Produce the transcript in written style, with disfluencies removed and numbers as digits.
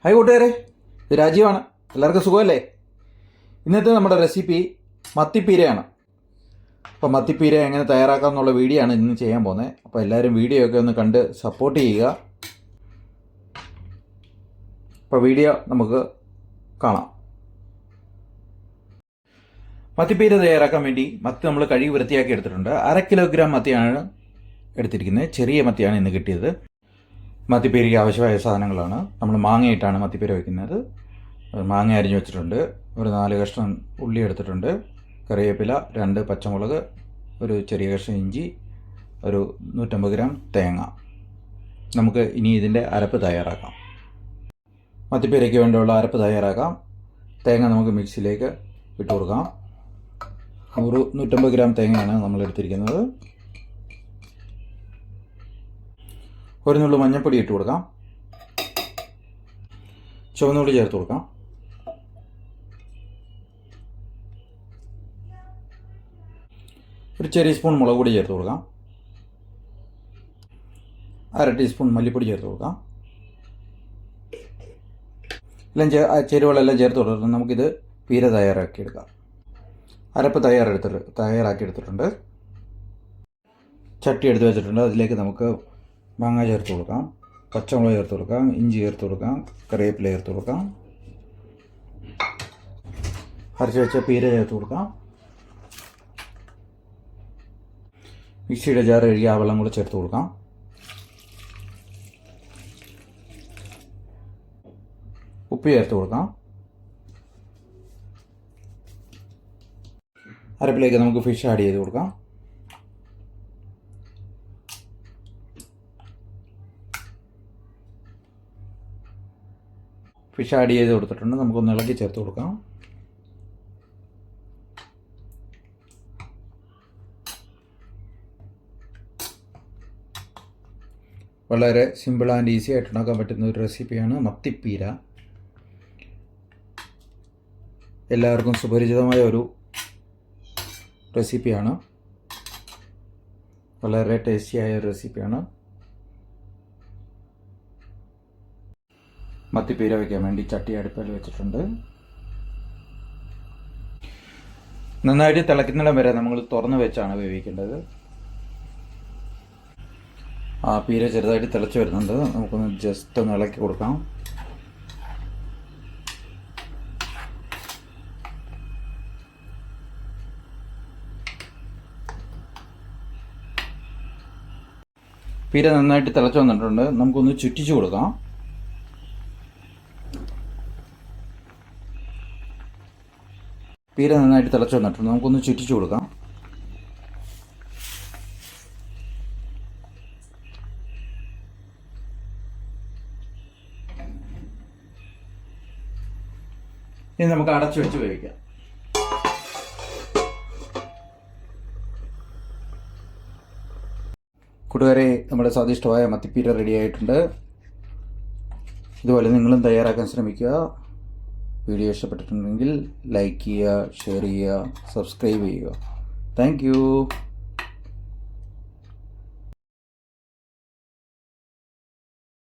Hi കൂട്ടുകാരെ, ഇത് രാജീവാണ്. എല്ലാവർക്കും സുഖമല്ലേ? ഇന്നത്തെ നമ്മുടെ റെസിപ്പി മത്തിപ്പീരയാണ്. അപ്പോൾ മത്തിപ്പീര എങ്ങനെ തയ്യാറാക്കാം എന്നുള്ള വീഡിയോ ആണ് ഇന്ന് ചെയ്യാൻ പോകുന്നത്. അപ്പോൾ എല്ലാവരും വീഡിയോ ഒക്കെ ഒന്ന് കണ്ട് സപ്പോർട്ട് ചെയ്യുക. അപ്പോൾ വീഡിയോ നമുക്ക് കാണാം. മത്തിപ്പീര തയ്യാറാക്കാൻ വേണ്ടി മത്തി നമ്മൾ കഴുകി വൃത്തിയാക്കി എടുത്തിട്ടുണ്ട്. 1/2 കിലോഗ്രാം മത്തിയാണ് എടുത്തിരിക്കുന്നത്. ചെറിയ മത്തിയാണ് ഇന്ന് കിട്ടിയത്. മത്തിപ്പീരയ്ക്ക് ആവശ്യമായ സാധനങ്ങളാണ്. നമ്മൾ മാങ്ങയിട്ടാണ് മത്തിപ്പീര വയ്ക്കുന്നത്. മാങ്ങ അരിഞ്ഞു വെച്ചിട്ടുണ്ട്. ഒരു 4 കഷ്ണം ഉള്ളി എടുത്തിട്ടുണ്ട്. കറിവേപ്പില, 2 പച്ചമുളക്, ഒരു ചെറിയ കഷ്ണം ഇഞ്ചി, ഒരു 150 ഗ്രാം തേങ്ങ. നമുക്ക് ഇനി ഇതിൻ്റെ അരപ്പ് തയ്യാറാക്കാം. മത്തിപ്പീരയ്ക്ക് വേണ്ടിയുള്ള അരപ്പ് തയ്യാറാക്കാം. തേങ്ങ നമുക്ക് മിക്സിയിലേക്ക് ഇട്ട് കൊടുക്കാം. 150 ഗ്രാം തേങ്ങയാണ് നമ്മൾ എടുത്തിരിക്കുന്നത്. ഒരു നുള്ളു മഞ്ഞൾപ്പൊടി ഇട്ട് കൊടുക്കാം. ചുവന്നുള്ളി ചേർത്ത് കൊടുക്കാം. ഒരു ചെറിയ സ്പൂൺ മുളക് പൊടി ചേർത്ത് കൊടുക്കാം. 1/2 ടീസ്പൂൺ മല്ലിപ്പൊടി ചേർത്ത് കൊടുക്കാം. എല്ലാം ചേരുവകളെല്ലാം ചേർത്ത് കൊടുത്തിട്ട് നമുക്കിത് പീര തയ്യാറാക്കിയെടുക്കാം. അരപ്പ് തയ്യാറാക്കിയെടുത്തിട്ടുണ്ട്. ചട്ടി എടുത്ത് വെച്ചിട്ടുണ്ട്. അതിലേക്ക് നമുക്ക് മാങ്ങ ചേർത്ത് കൊടുക്കാം, പച്ചമുളക് ചേർത്ത് കൊടുക്കാം, ഇഞ്ചി ചേർത്ത് കൊടുക്കാം, കറിവേപ്പില ചേർത്ത് കൊടുക്കാം, അരച്ച് വെച്ച പീര ചേർത്ത് കൊടുക്കാം. മിക്സിയുടെ ജാർ കഴുകി ആ വെള്ളം കൂടെ ചേർത്ത് കൊടുക്കാം. ഉപ്പ് ചേർത്ത് കൊടുക്കാം. അരപ്പിലേക്ക് നമുക്ക് ഫിഷ് ആഡ് ചെയ്ത് കൊടുക്കാം. ഫിഷ് ആഡ് ചെയ്ത് കൊടുത്തിട്ടുണ്ട്. നമുക്കൊന്ന് ഇളക്കി ചേർത്ത് കൊടുക്കാം. വളരെ സിമ്പിൾ ആൻഡ് ഈസി ആയിട്ട് ഉണ്ടാക്കാൻ പറ്റുന്ന ഒരു റെസിപ്പിയാണ് മത്തിപ്പീര. എല്ലാവർക്കും സുപരിചിതമായ ഒരു റെസിപ്പിയാണ്. വളരെ ടേസ്റ്റിയായ ഒരു റെസിപ്പിയാണ്. മത്തിപ്പീര വയ്ക്കാൻ വേണ്ടി ചട്ടി അടുപ്പിൽ വെച്ചിട്ടുണ്ട്. നന്നായിട്ട് തിളക്കുന്നിടം വരെ നമ്മൾ തുറന്ന് വെച്ചാണ് വേവിക്കേണ്ടത്. ആ പീര ചെറുതായിട്ട് തിളച്ച് വരുന്നുണ്ട്. നമുക്കൊന്ന് ജസ്റ്റ് ഒന്ന് ഇളക്കി കൊടുക്കാം. പീര നന്നായിട്ട് തിളച്ച് വന്നിട്ടുണ്ട്. നമുക്കൊന്ന് ചുറ്റിച്ചു കൊടുക്കാം. പീര നന്നായിട്ട് തിളച്ച് വന്നിട്ടുണ്ട്. നമുക്കൊന്ന് ചുറ്റിച്ചു കൊടുക്കാം. ഇനി നമുക്ക് അടച്ചു വെച്ച് വേവിക്കാം. കൂട്ടുകാരെ, നമ്മുടെ സ്വാദിഷ്ടമായ മത്തിപ്പീര റെഡി ആയിട്ടുണ്ട്. ഇതുപോലെ നിങ്ങളും തയ്യാറാക്കാൻ ശ്രമിക്കുക. വീഡിയോ ഇഷ്ടപ്പെട്ടിട്ടുണ്ടെങ്കിൽ ലൈക്ക് ചെയ്യുക, ഷെയർ ചെയ്യുക, സബ്സ്ക്രൈബ് ചെയ്യുക. Thank you.